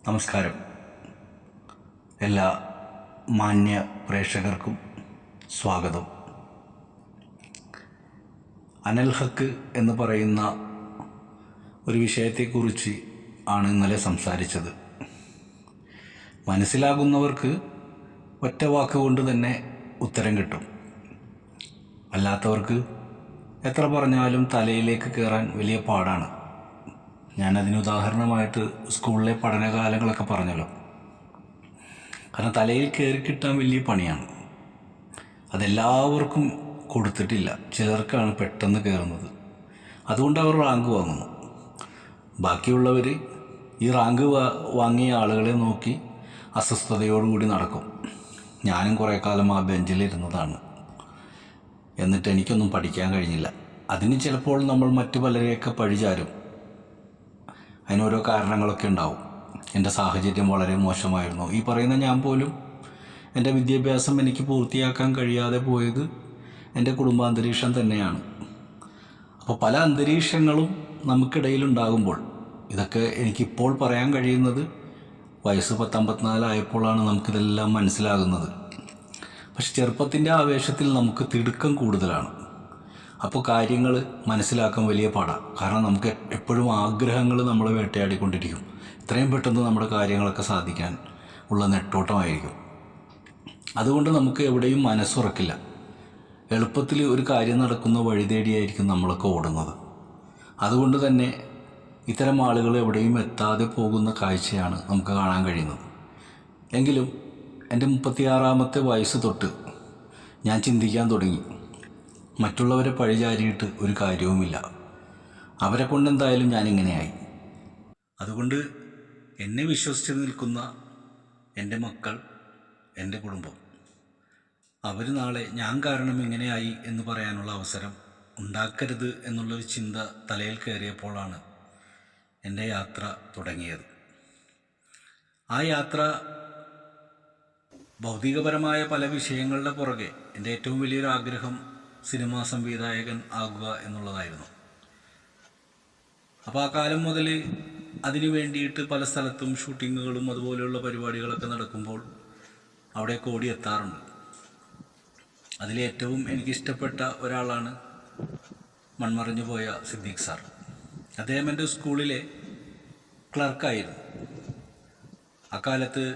നമസ്കാരം. എല്ലാ മാന്യ പ്രേക്ഷകർക്കും സ്വാഗതം. അനൽ ഹക്ക് എന്ന് പറയുന്ന ഒരു വിഷയത്തെക്കുറിച്ച് ആണ് ഇന്നലെ സംസാരിച്ചത്. മനസ്സിലാകുന്നവർക്ക് ഒറ്റ വാക്കുകൊണ്ട് തന്നെ ഉത്തരം കിട്ടും. അല്ലാത്തവർക്ക് എത്ര പറഞ്ഞാലും തലയിലേക്ക് കയറാൻ വലിയ പാടാണ്. ഞാനതിന് ഉദാഹരണമായിട്ട് സ്കൂളിലെ പഠനകാലങ്ങളൊക്കെ പറഞ്ഞല്ലോ. കാരണം തലയിൽ കയറി കിട്ടാൻ വലിയ പണിയാണ്. അതെല്ലാവർക്കും കൊടുത്തിട്ടില്ല. ചിലർക്കാണ് പെട്ടെന്ന് കയറുന്നത്. അതുകൊണ്ട് അവർ റാങ്ക് വാങ്ങുന്നു. ബാക്കിയുള്ളവർ ഈ റാങ്ക് വാങ്ങിയ ആളുകളെ നോക്കി അസ്വസ്ഥതയോടുകൂടി നടക്കും. ഞാനും കുറേ കാലം ആ ബെഞ്ചിലിരുന്നതാണ്. എന്നിട്ട് എനിക്കൊന്നും പഠിക്കാൻ കഴിഞ്ഞില്ല. അതിന് ചിലപ്പോൾ നമ്മൾ മറ്റു പലരെയൊക്കെ പഴിചാരും. അതിനോരോ കാരണങ്ങളൊക്കെ ഉണ്ടാവും. എൻ്റെ സാഹചര്യം വളരെ മോശമായിരുന്നു. ഈ പറയുന്ന ഞാൻ പോലും എൻ്റെ വിദ്യാഭ്യാസം എനിക്ക് പൂർത്തിയാക്കാൻ കഴിയാതെ പോയത് എൻ്റെ കുടുംബാന്തരീക്ഷം തന്നെയാണ്. അപ്പോൾ പല അന്തരീക്ഷങ്ങളും നമുക്കിടയിലുണ്ടാകുമ്പോൾ, ഇതൊക്കെ എനിക്കിപ്പോൾ പറയാൻ കഴിയുന്നത് വയസ്സ് 54 ആയപ്പോഴാണ് നമുക്കിതെല്ലാം മനസ്സിലാകുന്നത്. പക്ഷെ ചെറുപ്പത്തിൻ്റെ ആവേശത്തിൽ നമുക്ക് തിടുക്കം കൂടുതലാണ്. അപ്പോൾ കാര്യങ്ങൾ മനസ്സിലാക്കാൻ വലിയ പാടാണ്. കാരണം നമുക്ക് എപ്പോഴും ആഗ്രഹങ്ങൾ നമ്മളെ വേട്ടയാടിക്കൊണ്ടിരിക്കും. എത്രയും പെട്ടെന്ന് നമ്മുടെ കാര്യങ്ങളൊക്കെ സാധിക്കാൻ ഉള്ള നെട്ടോട്ടമായിരിക്കും. അതുകൊണ്ട് നമുക്ക് എവിടെയും മനസ്സുറക്കില്ല. എളുപ്പത്തിൽ ഒരു കാര്യം നടക്കുന്ന വഴി തേടിയായിരിക്കും നമ്മളൊക്കെ ഓടുന്നത്. അതുകൊണ്ട് തന്നെ ഇത്തരം ആളുകൾ എവിടെയും എത്താതെ പോകുന്ന കാഴ്ചയാണ് നമുക്ക് കാണാൻ കഴിയുന്നത്. എങ്കിലും എൻ്റെ 36ാമത്തെ വയസ്സ് തൊട്ട് ഞാൻ ചിന്തിക്കാൻ തുടങ്ങി, മറ്റുള്ളവരെ പഴിചാരിയിട്ട് ഒരു കാര്യവുമില്ല. അവരെ കൊണ്ടെന്തായാലും ഞാനിങ്ങനെയായി. അതുകൊണ്ട് എന്നെ വിശ്വസിച്ച് നിൽക്കുന്ന എൻ്റെ മക്കൾ, എൻ്റെ കുടുംബം, അവർ നാളെ ഞാൻ കാരണം ഇങ്ങനെയായി എന്ന് പറയാനുള്ള അവസരം ഉണ്ടാക്കരുത് എന്നുള്ളൊരു ചിന്ത തലയിൽ കയറിയപ്പോഴാണ് എൻ്റെ യാത്ര തുടങ്ങിയത്. ആ യാത്ര ഭൗതികപരമായ പല വിഷയങ്ങളുടെ പുറകെ എൻ്റെ ഏറ്റവും വലിയൊരു ആഗ്രഹം സിനിമാ സംവിധായകൻ ആകുക എന്നുള്ളതായിരുന്നു. അപ്പോൾ ആ കാലം മുതൽ അതിനു വേണ്ടിയിട്ട് പല സ്ഥലത്തും ഷൂട്ടിങ്ങുകളും അതുപോലെയുള്ള പരിപാടികളൊക്കെ നടക്കുമ്പോൾ അവിടെയൊക്കെ ഓടിയെത്താറുണ്ട്. അതിലേറ്റവും എനിക്കിഷ്ടപ്പെട്ട ഒരാളാണ് മൺമറഞ്ഞു പോയ സിദ്ദീഖ് സാർ. അദ്ദേഹം എൻ്റെ സ്കൂളിലെ ക്ലർക്കായിരുന്നു. അക്കാലത്ത്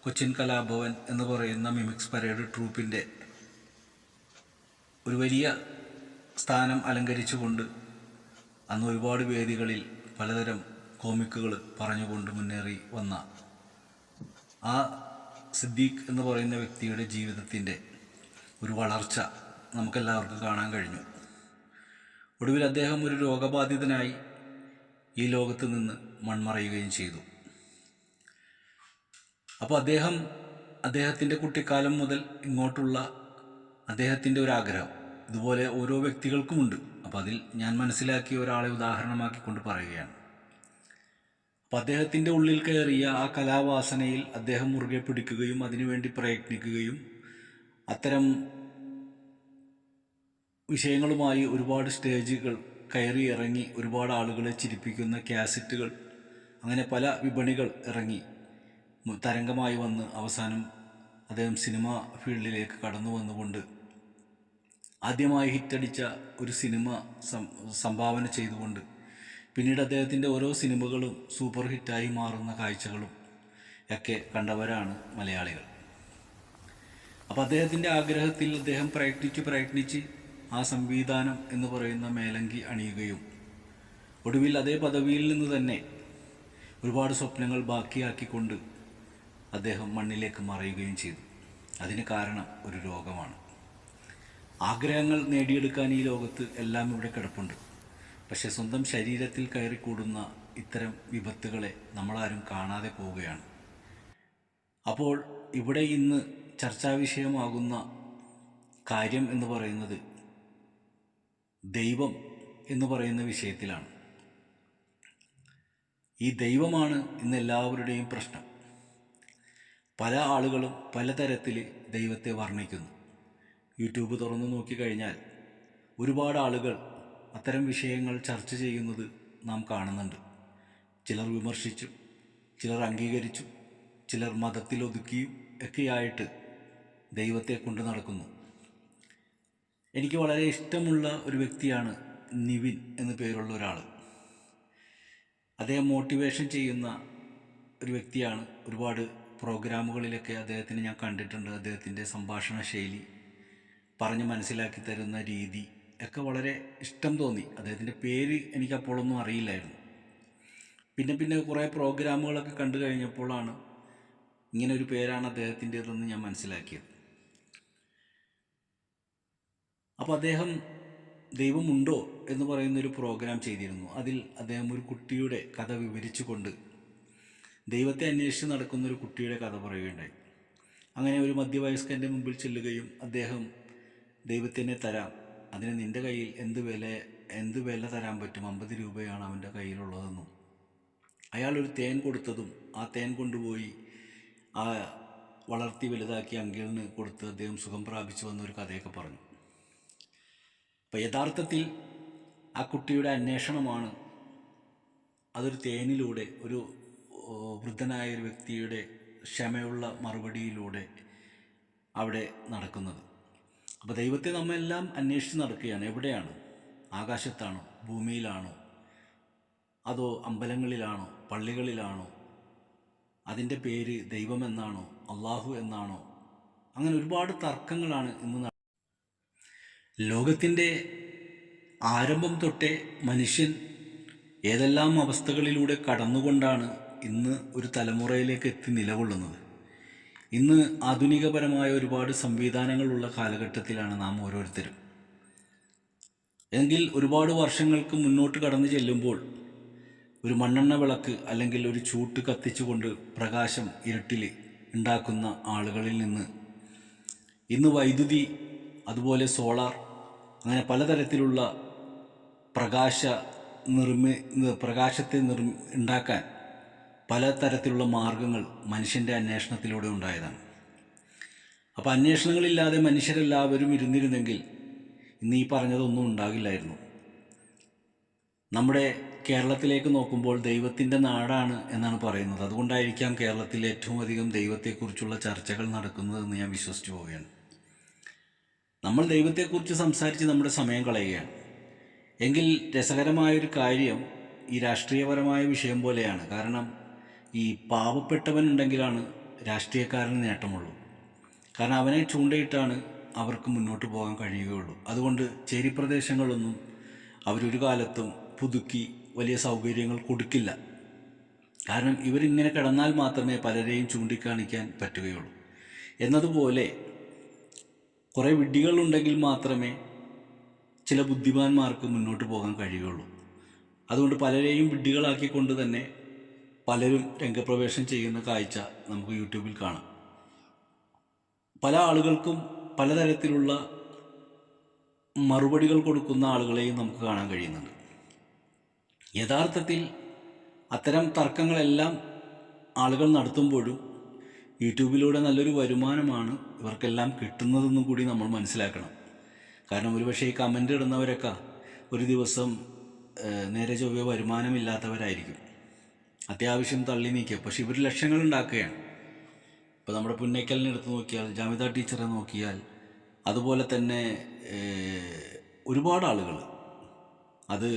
കൊച്ചിൻ കലാഭവൻ എന്ന് പറയുന്ന മിമിക്സ് പരേഡ് ട്രൂപ്പിൻ്റെ ഒരു വലിയ സ്ഥാനം അലങ്കരിച്ചുകൊണ്ട് അന്ന് ഒരുപാട് വേദികളിൽ പലതരം കോമിക്കുകൾ പറഞ്ഞുകൊണ്ട് മുന്നേറി വന്ന ആ സിദ്ദീഖ് എന്ന് പറയുന്ന വ്യക്തിയുടെ ജീവിതത്തിൻ്റെ ഒരു വളർച്ച നമുക്കെല്ലാവർക്കും കാണാൻ കഴിഞ്ഞു. ഒടുവിൽ അദ്ദേഹം ഒരു രോഗബാധിതനായി ഈ ലോകത്ത് നിന്ന് മൺമറയുകയും ചെയ്തു. അപ്പോൾ അദ്ദേഹത്തിൻ്റെ കുട്ടിക്കാലം മുതൽ ഇങ്ങോട്ടുള്ള അദ്ദേഹത്തിൻ്റെ ഒരു ആഗ്രഹം ഇതുപോലെ ഓരോ വ്യക്തികൾക്കുമുണ്ട്. അപ്പോൾ അതിൽ ഞാൻ മനസ്സിലാക്കിയ ഒരാളെ ഉദാഹരണമാക്കിക്കൊണ്ട് പറയുകയാണ്. അപ്പോൾ അദ്ദേഹത്തിൻ്റെ ഉള്ളിൽ കയറിയ ആ കലാവാസനയിൽ അദ്ദേഹം മുറുകെ പിടിക്കുകയും അതിനുവേണ്ടി പ്രയത്നിക്കുകയും അത്തരം വിഷയങ്ങളുമായി ഒരുപാട് സ്റ്റേജുകൾ കയറി ഇറങ്ങി ഒരുപാട് ആളുകളെ ചിരിപ്പിക്കുന്ന കാസറ്റുകൾ, അങ്ങനെ പല വിപണികൾ ഇറങ്ങി തരംഗമായി വന്ന് അവസാനം അദ്ദേഹം സിനിമ ഫീൽഡിലേക്ക് കടന്നു വന്നുകൊണ്ട് ആദ്യമായി ഹിറ്റടിച്ച ഒരു സിനിമ സംഭാവന ചെയ്തുകൊണ്ട് പിന്നീട് അദ്ദേഹത്തിൻ്റെ ഓരോ സിനിമകളും സൂപ്പർ ഹിറ്റായി മാറുന്ന കാഴ്ചകളും ഒക്കെ കണ്ടവരാണ് മലയാളികൾ. അപ്പോൾ അദ്ദേഹത്തിൻ്റെ ആഗ്രഹത്തിൽ അദ്ദേഹം പ്രയത്നിച്ച് ആ സംവിധാനം എന്ന് പറയുന്ന മേലങ്കി അണിയുകയും ഒടുവിൽ അതേ പദവിയിൽ നിന്ന് തന്നെ ഒരുപാട് സ്വപ്നങ്ങൾ ബാക്കിയാക്കിക്കൊണ്ട് അദ്ദേഹം മണ്ണിലേക്ക് മറയുകയും ചെയ്തു. അതിന് കാരണം ഒരു രോഗമാണ്. ആഗ്രഹങ്ങൾ നേടിയെടുക്കാൻ ഈ ലോകത്ത് എല്ലാം ഇവിടെ കിടപ്പുണ്ട്. പക്ഷെ സ്വന്തം ശരീരത്തിൽ കയറിക്കൂടുന്ന ഇത്തരം വിപത്തുകളെ നമ്മളാരും കാണാതെ പോവുകയാണ്. അപ്പോൾ ഇവിടെ ഇന്ന് ചർച്ചാ വിഷയമാകുന്ന കാര്യം എന്ന് പറയുന്നത് ദൈവം എന്ന് പറയുന്ന വിഷയത്തിലാണ്. ഈ ദൈവമാണ് ഇന്ന് എല്ലാവരുടെയും പ്രശ്നം. പല ആളുകളും പലതരത്തിൽ ദൈവത്തെ വർണ്ണിക്കുന്നു. യൂട്യൂബ് തുറന്നു നോക്കിക്കഴിഞ്ഞാൽ ഒരുപാട് ആളുകൾ അത്തരം വിഷയങ്ങൾ ചർച്ച ചെയ്യുന്നത് നാം കാണുന്നുണ്ട്. ചിലർ വിമർശിച്ചും ചിലർ അംഗീകരിച്ചു, ചിലർ മതത്തിലൊതുക്കിയും ഒക്കെയായിട്ട് ദൈവത്തെ കൊണ്ട് നടക്കുന്നു. എനിക്ക് വളരെ ഇഷ്ടമുള്ള ഒരു വ്യക്തിയാണ് നിവിൻ എന്നു പേരുള്ള ഒരാൾ. അദ്ദേഹം മോട്ടിവേഷൻ ചെയ്യുന്ന ഒരു വ്യക്തിയാണ്. ഒരുപാട് പ്രോഗ്രാമുകളിലൊക്കെ അദ്ദേഹത്തിന് ഞാൻ കണ്ടിട്ടുണ്ട്. അദ്ദേഹത്തിൻ്റെ സംഭാഷണ ശൈലി, പറഞ്ഞ് മനസ്സിലാക്കി തരുന്ന രീതി ഒക്കെ വളരെ ഇഷ്ടം തോന്നി. അദ്ദേഹത്തിൻ്റെ പേര് എനിക്കപ്പോഴൊന്നും അറിയില്ലായിരുന്നു. പിന്നെ കുറേ പ്രോഗ്രാമുകളൊക്കെ കണ്ടു കഴിഞ്ഞപ്പോഴാണ് ഇങ്ങനെ ഒരു പേരാണ് അദ്ദേഹത്തിൻ്റേതെന്ന് ഞാൻ മനസ്സിലാക്കിയത്. അപ്പോൾ അദ്ദേഹം ദൈവമുണ്ടോ എന്ന് പറയുന്നൊരു പ്രോഗ്രാം ചെയ്തിരുന്നു. അതിൽ അദ്ദേഹം ഒരു കുട്ടിയുടെ കഥ വിവരിച്ചുകൊണ്ട് ദൈവത്തെ അന്വേഷിച്ച് നടക്കുന്നൊരു കുട്ടിയുടെ കഥ പറയുകയുണ്ടായി. അങ്ങനെ ഒരു മധ്യവയസ്കൻ്റെ മുമ്പിൽ ചെല്ലുകയും അദ്ദേഹം ദൈവത്തിനെ തരാം, അതിന് നിൻ്റെ കയ്യിൽ എന്ത് വില തരാൻ പറ്റും, 50 രൂപയാണ് അവൻ്റെ കയ്യിലുള്ളതെന്നും അയാൾ ഒരു തേൻ കൊടുത്തതും ആ തേൻ കൊണ്ടുപോയി ആ വളർത്തി വലുതാക്കി അങ്കിളിന് കൊടുത്ത് അദ്ദേഹം സുഖം പ്രാപിച്ചു വന്നൊരു കഥയൊക്കെ പറഞ്ഞു. അപ്പോൾ യഥാർത്ഥത്തിൽ ആ കുട്ടിയുടെ അന്വേഷണമാണ് അതൊരു തേനിലൂടെ, ഒരു വൃദ്ധനായ ഒരു വ്യക്തിയുടെ ക്ഷമയുള്ള മറുപടിയിലൂടെ അവിടെ നടക്കുന്നത്. അപ്പോൾ ദൈവത്തെ നമ്മെല്ലാം അന്വേഷിച്ച് നടക്കുകയാണ്. എവിടെയാണ്? ആകാശത്താണോ, ഭൂമിയിലാണോ, അതോ അമ്പലങ്ങളിലാണോ, പള്ളികളിലാണോ, അതിൻ്റെ പേര് ദൈവമെന്നാണോ, അള്ളാഹു എന്നാണോ? അങ്ങനെ ഒരുപാട് തർക്കങ്ങളാണ് ഇന്ന്. ലോകത്തിൻ്റെ ആരംഭം തൊട്ടേ മനുഷ്യൻ ഏതെല്ലാം അവസ്ഥകളിലൂടെ കടന്നുകൊണ്ടാണ് ഇന്ന് ഒരു തലമുറയിലേക്ക് എത്തി നിലകൊള്ളുന്നത്. ഇന്ന് ആധുനികപരമായ ഒരുപാട് സംവിധാനങ്ങളുള്ള കാലഘട്ടത്തിലാണ് നാം ഓരോരുത്തരും. എങ്കിൽ ഒരുപാട് വർഷങ്ങൾക്ക് മുന്നോട്ട് കടന്നു ചെല്ലുമ്പോൾ ഒരു മണ്ണെണ്ണ വിളക്ക് അല്ലെങ്കിൽ ഒരു ചൂട്ട് കത്തിച്ചുകൊണ്ട് പ്രകാശം ഇരുട്ടിൽ ഉണ്ടാക്കുന്ന ആളുകളിൽ നിന്ന് ഇന്ന് വൈദ്യുതി, അതുപോലെ സോളാർ, അങ്ങനെ പലതരത്തിലുള്ള പ്രകാശത്തെ ഉണ്ടാക്കാൻ പലതരത്തിലുള്ള മാർഗങ്ങൾ മനുഷ്യൻ്റെ അന്വേഷണത്തിലൂടെ ഉണ്ടായതാണ്. അപ്പോൾ അന്വേഷണങ്ങളില്ലാതെ മനുഷ്യരെല്ലാവരും ഇരുന്നിരുന്നെങ്കിൽ ഇന്ന് ഈ പറഞ്ഞതൊന്നും ഉണ്ടാകില്ലായിരുന്നു. നമ്മുടെ കേരളത്തിലേക്ക് നോക്കുമ്പോൾ ദൈവത്തിൻ്റെ നാടാണ് എന്നാണ് പറയുന്നത്. അതുകൊണ്ടായിരിക്കാം കേരളത്തിൽ ഏറ്റവും അധികം ദൈവത്തെക്കുറിച്ചുള്ള ചർച്ചകൾ നടക്കുന്നതെന്ന് ഞാൻ വിശ്വസിച്ചു പോവുകയാണ്. നമ്മൾ ദൈവത്തെക്കുറിച്ച് സംസാരിച്ച് നമ്മുടെ സമയം കളയുകയാണ്. എങ്കിൽ രസകരമായൊരു കാര്യം ഈ രാഷ്ട്രീയപരമായ വിഷയം പോലെയാണ്. കാരണം ഈ പാവപ്പെട്ടവനുണ്ടെങ്കിലാണ് രാഷ്ട്രീയക്കാരന് നേട്ടമുള്ളൂ. കാരണം അവനെ ചൂണ്ടയിട്ടാണ് അവർക്ക് മുന്നോട്ട് പോകാൻ കഴിയുകയുള്ളൂ. അതുകൊണ്ട് ചേരിപ്രദേശങ്ങളൊന്നും അവരൊരു കാലത്തും പുതുക്കി വലിയ സൗകര്യങ്ങൾ കൊടുക്കില്ല. കാരണം ഇവരിങ്ങനെ കിടന്നാൽ മാത്രമേ പലരെയും ചൂണ്ടിക്കാണിക്കാൻ പറ്റുകയുള്ളൂ. എന്നതുപോലെ കുറേ വിഡ്ഢികളുണ്ടെങ്കിൽ മാത്രമേ ചില ബുദ്ധിമാന്മാർക്ക് മുന്നോട്ട് പോകാൻ കഴിയുകയുള്ളൂ. അതുകൊണ്ട് പലരെയും വിഡ്ഢികളാക്കിക്കൊണ്ട് തന്നെ പലരും രംഗപ്രവേശം ചെയ്യുന്ന കാഴ്ച നമുക്ക് യൂട്യൂബിൽ കാണാം. പല ആളുകൾക്കും പലതരത്തിലുള്ള മറുപടികൾ കൊടുക്കുന്ന ആളുകളെയും നമുക്ക് കാണാൻ കഴിയുന്നുണ്ട്. യഥാർത്ഥത്തിൽ അത്തരം തർക്കങ്ങളെല്ലാം ആളുകൾ നടത്തുമ്പോഴും യൂട്യൂബിലൂടെ നല്ലൊരു വരുമാനമാണ് ഇവർക്കെല്ലാം കിട്ടുന്നതെന്നും കൂടി നമ്മൾ മനസ്സിലാക്കണം. കാരണം ഒരുപക്ഷെ ഈ കമൻ്റ് ഇടുന്നവരൊക്കെ ഒരു ദിവസം നേരെ ചൊവ്വ വരുമാനമില്ലാത്തവരായിരിക്കും, അത്യാവശ്യം തള്ളി നീക്കുക. പക്ഷെ ഇവർ ലക്ഷങ്ങൾ ഉണ്ടാക്കുകയാണ്. ഇപ്പോൾ നമ്മുടെ പുന്നയ്ക്കലിനെ എടുത്ത് നോക്കിയാൽ, ജാമിദ ടീച്ചറെ നോക്കിയാൽ, അതുപോലെ തന്നെ ഒരുപാട് ആളുകൾ, അത്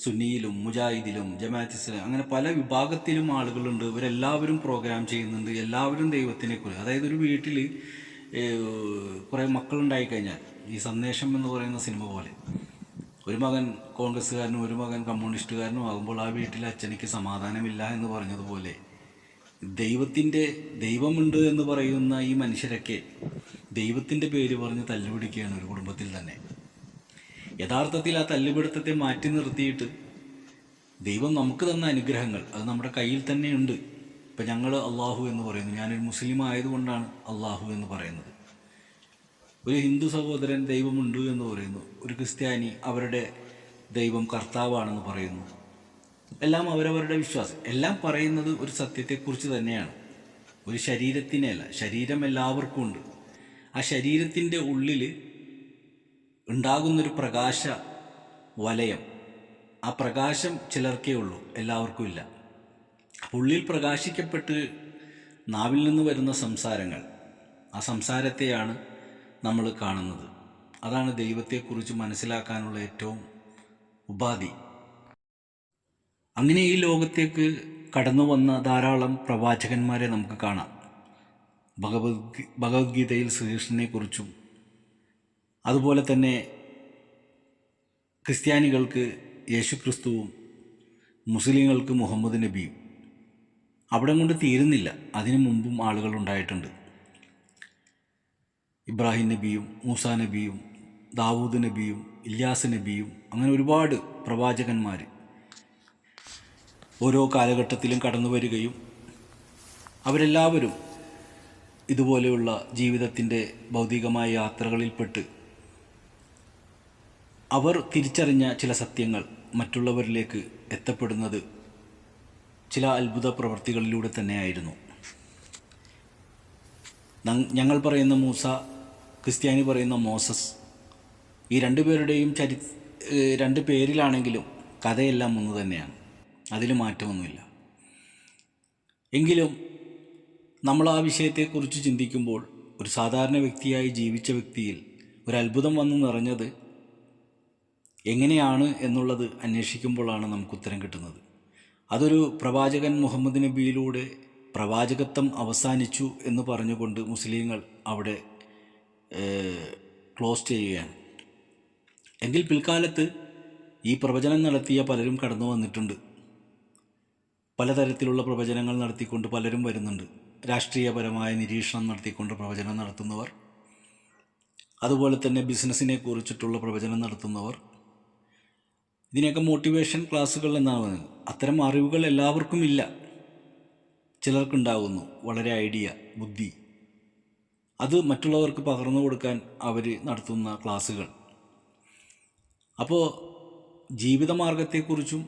സുന്നിയിലും മുജാഹിദിലും ജമാഅത്ത് ഇസ്ലാം അങ്ങനെ പല വിഭാഗത്തിലും ആളുകളുണ്ട്. ഇവരെല്ലാവരും പ്രോഗ്രാം ചെയ്യുന്നുണ്ട്. എല്ലാവരും ദൈവത്തിനെക്കുറിച്ച്, അതായത് ഒരു വീട്ടിൽ കുറേ മക്കളുണ്ടായിക്കഴിഞ്ഞാൽ ഈ സന്ദേശം എന്ന് പറയുന്ന സിനിമ പോലെ ഒരു മകൻ കോൺഗ്രസ്സുകാരനും ഒരു മകൻ കമ്മ്യൂണിസ്റ്റുകാരനും ആകുമ്പോൾ ആ വീട്ടിലെ അച്ഛനിക്ക് സമാധാനമില്ല എന്ന് പറഞ്ഞതുപോലെ ദൈവമുണ്ട് എന്ന് പറയുന്ന ഈ മനുഷ്യരൊക്കെ ദൈവത്തിൻ്റെ പേര് പറഞ്ഞ് തല്ലുപിടിക്കുകയാണ് ഒരു കുടുംബത്തിൽ തന്നെ. യഥാർത്ഥത്തിൽ ആ തല്ലുപിടുത്തത്തെ മാറ്റി നിർത്തിയിട്ട് ദൈവം നമുക്ക് തന്ന അനുഗ്രഹങ്ങൾ അത് നമ്മുടെ കയ്യിൽ തന്നെയുണ്ട്. ഇപ്പം ഞങ്ങൾ അള്ളാഹു എന്ന് പറയുന്നു. ഞാനൊരു മുസ്ലിം ആയതുകൊണ്ടാണ് അള്ളാഹു എന്ന് പറയുന്നത്. ഒരു ഹിന്ദു സഹോദരൻ ദൈവമുണ്ട് എന്ന് പറയുന്നു. ഒരു ക്രിസ്ത്യാനി അവരുടെ ദൈവം കർത്താവാണെന്ന് പറയുന്നു. എല്ലാം അവരവരുടെ വിശ്വാസം. എല്ലാം പറയുന്നത് ഒരു സത്യത്തെക്കുറിച്ച് തന്നെയാണ്, ഒരു ശരീരത്തിനെയല്ല. ശരീരം എല്ലാവർക്കും ഉണ്ട്. ആ ശരീരത്തിൻ്റെ ഉള്ളിൽ ഉണ്ടാകുന്നൊരു പ്രകാശ വലയം, ആ പ്രകാശം ചിലർക്കേ ഉള്ളൂ, എല്ലാവർക്കും ഇല്ല. ഉള്ളിൽ പ്രകാശിക്കപ്പെട്ട് നാവിൽ നിന്ന് വരുന്ന സംസാരങ്ങൾ, ആ സംസാരത്തെയാണ് നമ്മൾ കാണുന്നത്. അതാണ് ദൈവത്തെക്കുറിച്ച് മനസ്സിലാക്കാനുള്ള ഏറ്റവും ഉപാധി. അങ്ങനെ ഈ ലോകത്തേക്ക് കടന്നു വന്ന ധാരാളം പ്രവാചകന്മാരെ നമുക്ക് കാണാം. ഭഗവത്ഗീതയിൽ ശ്രീകൃഷ്ണനെക്കുറിച്ചും, അതുപോലെ തന്നെ ക്രിസ്ത്യാനികൾക്ക് യേശുക്രിസ്തുവും, മുസ്ലിങ്ങൾക്ക് മുഹമ്മദ് നബിയും. അവിടെ കൊണ്ട് തീരുന്നില്ല, അതിനു മുമ്പും ആളുകൾ ഉണ്ടായിട്ടുണ്ട്. ഇബ്രാഹിം നബിയും, മൂസാ നബിയും, ദാവൂദ് നബിയും, ഇല്യാസ് നബിയും, അങ്ങനെ ഒരുപാട് പ്രവാചകന്മാർ ഓരോ കാലഘട്ടത്തിലും കടന്നു വരികയും അവരെല്ലാവരും ഇതുപോലെയുള്ള ജീവിതത്തിൻ്റെ ഭൗതികമായ യാത്രകളിൽപ്പെട്ട് അവർ തിരിച്ചറിഞ്ഞ ചില സത്യങ്ങൾ മറ്റുള്ളവരിലേക്ക് എത്തപ്പെടുന്നത് ചില അത്ഭുത പ്രവൃത്തികളിലൂടെ തന്നെയായിരുന്നു. ഞങ്ങൾ പറയുന്ന മൂസ, ക്രിസ്ത്യാനി പറയുന്ന മോസസ്, ഈ രണ്ടുപേരുടെയും രണ്ട് പേരിലാണെങ്കിലും കഥയെല്ലാം ഒന്ന് തന്നെയാണ്, അതിൽ മാറ്റമൊന്നുമില്ല. എങ്കിലും നമ്മൾ ആ വിഷയത്തെക്കുറിച്ച് ചിന്തിക്കുമ്പോൾ ഒരു സാധാരണ വ്യക്തിയായി ജീവിച്ച വ്യക്തിയിൽ ഒരു അത്ഭുതം വന്ന് നിറഞ്ഞത് എങ്ങനെയാണ് എന്നുള്ളത് അന്വേഷിക്കുമ്പോഴാണ് നമുക്ക് ഉത്തരം കിട്ടുന്നത്. അതൊരു പ്രവാചകൻ മുഹമ്മദ് നബിയിലൂടെ പ്രവാചകത്വം അവസാനിച്ചു എന്ന് പറഞ്ഞുകൊണ്ട് മുസ്ലിങ്ങൾ അവിടെ ക്ലോസ് ചെയ്യുകയാണ്. എങ്കിൽ പിൽക്കാലത്ത് ഈ പ്രവചനം നടത്തിയ പലരും കടന്നു വന്നിട്ടുണ്ട്. പലതരത്തിലുള്ള പ്രവചനങ്ങൾ നടത്തിക്കൊണ്ട് പലരും വരുന്നുണ്ട്. രാഷ്ട്രീയപരമായ നിരീക്ഷണം നടത്തിക്കൊണ്ട് പ്രവചനം നടത്തുന്നവർ, അതുപോലെ തന്നെ ബിസിനസ്സിനെ കുറിച്ചിട്ടുള്ള പ്രവചനം നടത്തുന്നവർ, ഇതിനെയൊക്കെ മോട്ടിവേഷൻ ക്ലാസ്സുകൾ എന്നാണ് പറയുന്നത്. അത്തരം അറിവുകൾ എല്ലാവർക്കും ഇല്ല, ചിലർക്കുണ്ടാകുന്നു വളരെ ഐഡിയ, ബുദ്ധി. അത് മറ്റുള്ളവർക്ക് പകർന്നു കൊടുക്കാൻ അവർ നടത്തുന്ന ക്ലാസ്സുകൾ. അപ്പോൾ ജീവിതമാർഗത്തെക്കുറിച്ചും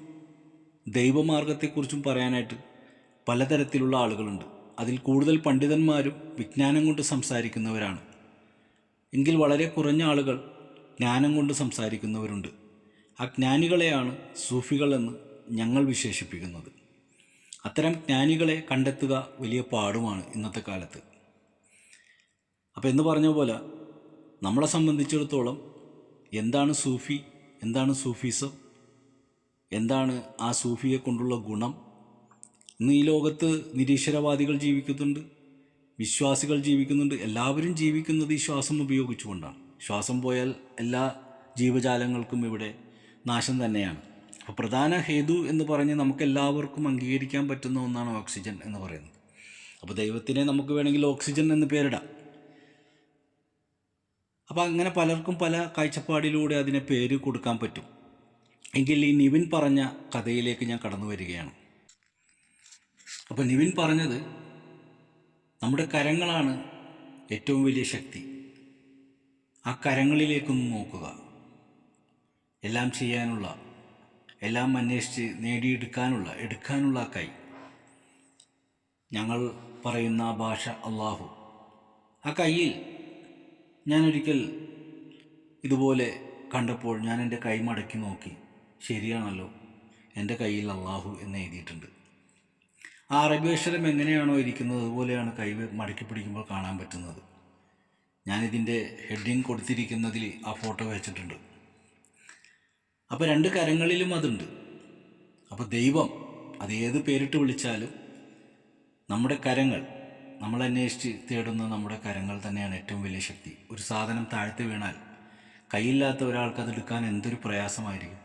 ദൈവമാർഗത്തെക്കുറിച്ചും പറയാനായിട്ട് പലതരത്തിലുള്ള ആളുകളുണ്ട്. അതിൽ കൂടുതൽ പണ്ഡിതന്മാരും വിജ്ഞാനം കൊണ്ട് സംസാരിക്കുന്നവരാണ്. എങ്കിൽ വളരെ കുറഞ്ഞ ആളുകൾ ജ്ഞാനം കൊണ്ട് സംസാരിക്കുന്നവരുണ്ട്. ആ ജ്ഞാനികളെയാണ് സൂഫികൾ എന്ന് ഞങ്ങൾ വിശേഷിപ്പിക്കുന്നത്. അത്തരം ജ്ഞാനികളെ കണ്ടെത്തുക വലിയ പാടുമാണ് ഇന്നത്തെ കാലത്ത്. അപ്പോൾ എന്ന് പറഞ്ഞ പോലെ നമ്മളെ സംബന്ധിച്ചിടത്തോളം എന്താണ് സൂഫി, എന്താണ് സൂഫിസം, എന്താണ് ആ സൂഫിയെ കൊണ്ടുള്ള ഗുണം? ഇന്ന് ഈ ലോകത്ത് നിരീശ്വരവാദികൾ ജീവിക്കുന്നുണ്ട്, വിശ്വാസികൾ ജീവിക്കുന്നുണ്ട്. എല്ലാവരും ജീവിക്കുന്നത് ഈ ശ്വാസം ഉപയോഗിച്ചുകൊണ്ടാണ്. ശ്വാസം പോയാൽ എല്ലാ ജീവജാലങ്ങൾക്കും ഇവിടെ നാശം തന്നെയാണ്. അപ്പോൾ പ്രധാന ഹേതു എന്ന് പറഞ്ഞ് നമുക്കെല്ലാവർക്കും അംഗീകരിക്കാൻ പറ്റുന്ന ഒന്നാണ് ഓക്സിജൻ എന്ന് പറയുന്നത്. അപ്പോൾ ദൈവത്തിനെ നമുക്ക് വേണമെങ്കിൽ ഓക്സിജൻ എന്ന് പേരിടാം. അപ്പോൾ അങ്ങനെ പലർക്കും പല കാഴ്ചപ്പാടിലൂടെ അതിനെ പേര് കൊടുക്കാൻ പറ്റും. എങ്കിൽ ഈ നിവിൻ പറഞ്ഞ കഥയിലേക്ക് ഞാൻ കടന്നു വരികയാണ്. അപ്പോൾ നിവിൻ പറഞ്ഞത് നമ്മുടെ കരങ്ങളാണ് ഏറ്റവും വലിയ ശക്തി. ആ കരങ്ങളിലേക്കൊന്ന് നോക്കുക. എല്ലാം ചെയ്യാനുള്ള, എല്ലാം അന്വേഷിച്ച് എടുക്കാനുള്ള കൈ. ഞങ്ങൾ പറയുന്ന ആ ഭാഷ അള്ളാഹു. ആ കയ്യിൽ ഞാനൊരിക്കൽ ഇതുപോലെ കണ്ടപ്പോൾ ഞാൻ എൻ്റെ കൈ മടക്കി നോക്കി. ശരിയാണല്ലോ, എൻ്റെ കയ്യിൽ അള്ളാഹു എന്ന് എഴുതിയിട്ടുണ്ട്. ആ അറബി അക്ഷരം എങ്ങനെയാണോ ഇരിക്കുന്നത് അതുപോലെയാണ് കൈ മടക്കി പിടിക്കുമ്പോൾ കാണാൻ പറ്റുന്നത്. ഞാനിതിൻ്റെ ഹെഡിങ് കൊടുത്തിരിക്കുന്നതിൽ ആ ഫോട്ടോ വെച്ചിട്ടുണ്ട്. അപ്പോൾ രണ്ട് കരങ്ങളിലും അതുണ്ട്. അപ്പോൾ ദൈവം, അത് ഏത് പേരിട്ട് വിളിച്ചാലും നമ്മുടെ കരങ്ങൾ, നമ്മൾ അന്വേഷിച്ച് തേടുന്ന നമ്മുടെ കരങ്ങൾ തന്നെയാണ് ഏറ്റവും വലിയ ശക്തി. ഒരു സാധനം താഴ്ത്തി വീണാൽ കൈയില്ലാത്ത ഒരാൾക്ക് അതെടുക്കാൻ എന്തൊരു പ്രയാസമായിരിക്കും.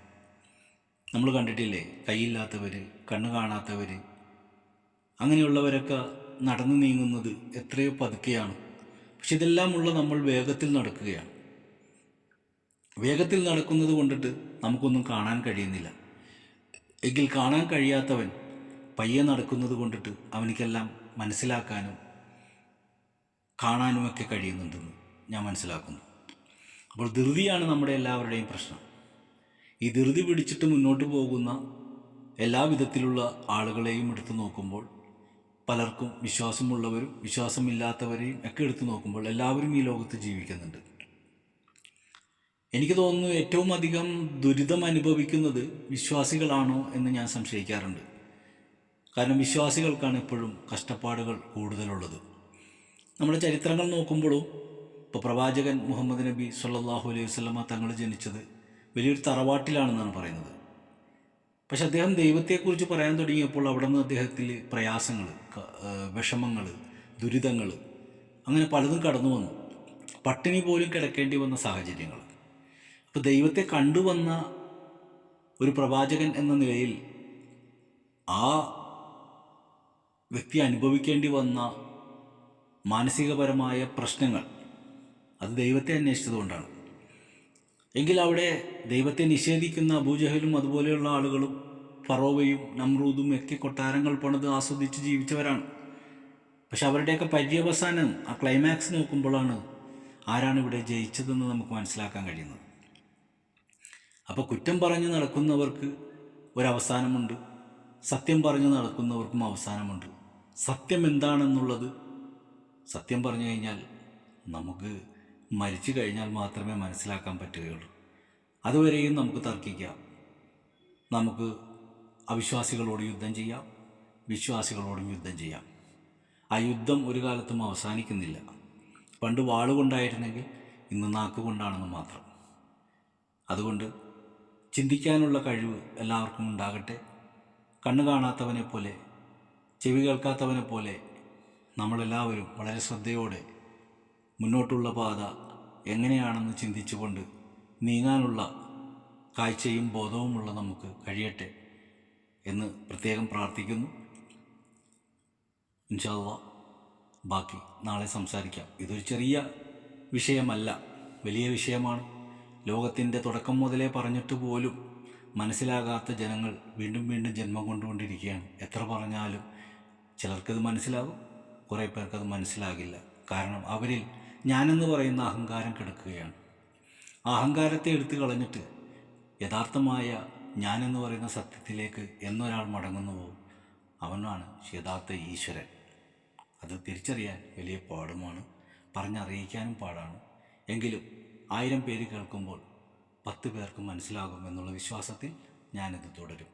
നമ്മൾ കണ്ടിട്ടില്ലേ, കൈയില്ലാത്തവർ, കണ്ണ് കാണാത്തവർ, അങ്ങനെയുള്ളവരൊക്കെ നടന്നു നീങ്ങുന്നത് എത്രയോ പതുക്കെയാണ്. പക്ഷെ ഇതെല്ലാം ഉള്ള നമ്മൾ വേഗത്തിൽ നടക്കുകയാണ്. വേഗത്തിൽ നടക്കുന്നത് കൊണ്ടിട്ട് നമുക്കൊന്നും കാണാൻ കഴിയുന്നില്ല. എങ്കിൽ കാണാൻ കഴിയാത്തവൻ പയ്യെ നടക്കുന്നത് കൊണ്ടിട്ട് അവനിക്കെല്ലാം മനസ്സിലാക്കാനും കാണാനുമൊക്കെ കഴിയുന്നുണ്ടെന്ന് ഞാൻ മനസ്സിലാക്കുന്നു. അപ്പോൾ ധൃതിയാണ് നമ്മുടെ എല്ലാവരുടെയും പ്രശ്നം. ഈ ധൃതി പിടിച്ചിട്ട് മുന്നോട്ട് പോകുന്ന എല്ലാ വിധത്തിലുള്ള ആളുകളെയും എടുത്തു നോക്കുമ്പോൾ പലർക്കും, വിശ്വാസമുള്ളവരും വിശ്വാസമില്ലാത്തവരെയും ഒക്കെ എടുത്തു നോക്കുമ്പോൾ എല്ലാവരും ഈ ലോകത്ത് ജീവിക്കുന്നുണ്ട്. എനിക്ക് തോന്നുന്നു ഏറ്റവും അധികം ദുരിതം അനുഭവിക്കുന്നത് വിശ്വാസികളാണോ എന്ന് ഞാൻ സംശയിക്കാറുണ്ട്. കാരണം വിശ്വാസികൾക്കാണ് എപ്പോഴും കഷ്ടപ്പാടുകൾ കൂടുതലുള്ളത്. നമ്മുടെ ചരിത്രങ്ങൾ നോക്കുമ്പോഴും ഇപ്പോൾ പ്രവാചകൻ മുഹമ്മദ് നബി സല്ലല്ലാഹു അലൈഹി വസല്ലമ തങ്ങൾ ജനിച്ചത് വലിയൊരു തറവാട്ടിലാണെന്നാണ് പറയുന്നത്. പക്ഷെ അദ്ദേഹം ദൈവത്തെക്കുറിച്ച് പറയാൻ തുടങ്ങിയപ്പോൾ അവിടെ നിന്ന് അദ്ദേഹത്തിൽ പ്രയാസങ്ങൾ, വിഷമങ്ങൾ, ദുരിതങ്ങൾ അങ്ങനെ പലതും കടന്നു വന്നു. പട്ടിണി പോലും കിടക്കേണ്ടി വന്ന സാഹചര്യങ്ങൾ. അപ്പോൾ ദൈവത്തെ കണ്ടുവന്ന ഒരു പ്രവാചകൻ എന്ന നിലയിൽ ആ വ്യക്തി അനുഭവിക്കേണ്ടി വന്ന മാനസികപരമായ പ്രശ്നങ്ങൾ അത് ദൈവത്തെ അന്വേഷിച്ചതുകൊണ്ടാണ്. എങ്കിൽ അവിടെ ദൈവത്തെ നിഷേധിക്കുന്ന അബൂജഹലും അതുപോലെയുള്ള ആളുകളും ഫറോവയും നമ്രൂദും ഒക്കെ കൊട്ടാരങ്ങൾ പണിത് ആസ്വദിച്ച് ജീവിച്ചവരാണ്. പക്ഷെ അവരുടെയൊക്കെ പര്യവസാനം, ആ ക്ലൈമാക്സ് നോക്കുമ്പോഴാണ് ആരാണ് ഇവിടെ ജയിച്ചതെന്ന് നമുക്ക് മനസ്സിലാക്കാൻ കഴിയുന്നത്. അപ്പോൾ കുറ്റം പറഞ്ഞ് നടക്കുന്നവർക്ക് ഒരവസാനമുണ്ട്, സത്യം പറഞ്ഞ് നടക്കുന്നവർക്കും അവസാനമുണ്ട്. സത്യം എന്താണെന്നുള്ളത് സത്യം പറഞ്ഞു കഴിഞ്ഞാൽ നമുക്ക് മരിച്ചു കഴിഞ്ഞാൽ മാത്രമേ മനസ്സിലാക്കാൻ പറ്റുകയുള്ളൂ. അതുവരെയും നമുക്ക് തർക്കിക്കാം, നമുക്ക് അവിശ്വാസികളോട് യുദ്ധം ചെയ്യാം, വിശ്വാസികളോടും യുദ്ധം ചെയ്യാം. ആ യുദ്ധം ഒരു കാലത്തും അവസാനിക്കുന്നില്ല. പണ്ട് വാളുകൊണ്ടായിരുന്നെങ്കിൽ ഇന്ന് നാക്കുകൊണ്ടാണെന്ന് മാത്രം. അതുകൊണ്ട് ചിന്തിക്കാനുള്ള കഴിവ് എല്ലാവർക്കും ഉണ്ടാകട്ടെ. കണ്ണ് കാണാത്തവനെ പോലെ, ചെവി കേൾക്കാത്തവനെ പോലെ നമ്മളെല്ലാവരും വളരെ ശ്രദ്ധയോടെ മുന്നോട്ടുള്ള പാത എങ്ങനെയാണെന്ന് ചിന്തിച്ചുകൊണ്ട് നീങ്ങാനുള്ള കാഴ്ചയും ബോധവുമുള്ള നമുക്ക് കഴിയട്ടെ എന്ന് പ്രത്യേകം പ്രാർത്ഥിക്കുന്നു. ഇൻഷാ അല്ലാഹ് ബാക്കി നാളെ സംസാരിക്കാം. ഇതൊരു ചെറിയ വിഷയമല്ല, വലിയ വിഷയമാണ്. ലോകത്തിൻ്റെ തുടക്കം മുതലേ പറഞ്ഞിട്ട് പോലും മനസ്സിലാകാത്ത ജനങ്ങൾ വീണ്ടും വീണ്ടും ജന്മം കൊണ്ടുകൊണ്ടിരിക്കുകയാണ്. എത്ര പറഞ്ഞാലും ചിലർക്കത് മനസ്സിലാകും, കുറേ പേർക്കത് മനസ്സിലാകില്ല. കാരണം അവരിൽ ഞാനെന്ന് പറയുന്ന അഹങ്കാരം കിടക്കുകയാണ്. ആ അഹങ്കാരത്തെ എടുത്തു കളഞ്ഞിട്ട് യഥാർത്ഥമായ ഞാനെന്ന് പറയുന്ന സത്യത്തിലേക്ക് എന്നൊരാൾ മടങ്ങുന്നുവോ അവനാണ് യഥാർത്ഥ ഈശ്വരൻ. അത് തിരിച്ചറിയാൻ വലിയ പാടുമാണ്, പറഞ്ഞറിയിക്കാനും പാടാണ്. എങ്കിലും 1000 പേര് കേൾക്കുമ്പോൾ 10 പേർക്ക് മനസ്സിലാകും എന്നുള്ള വിശ്വാസത്തിൽ ഞാനിത് തുടരും.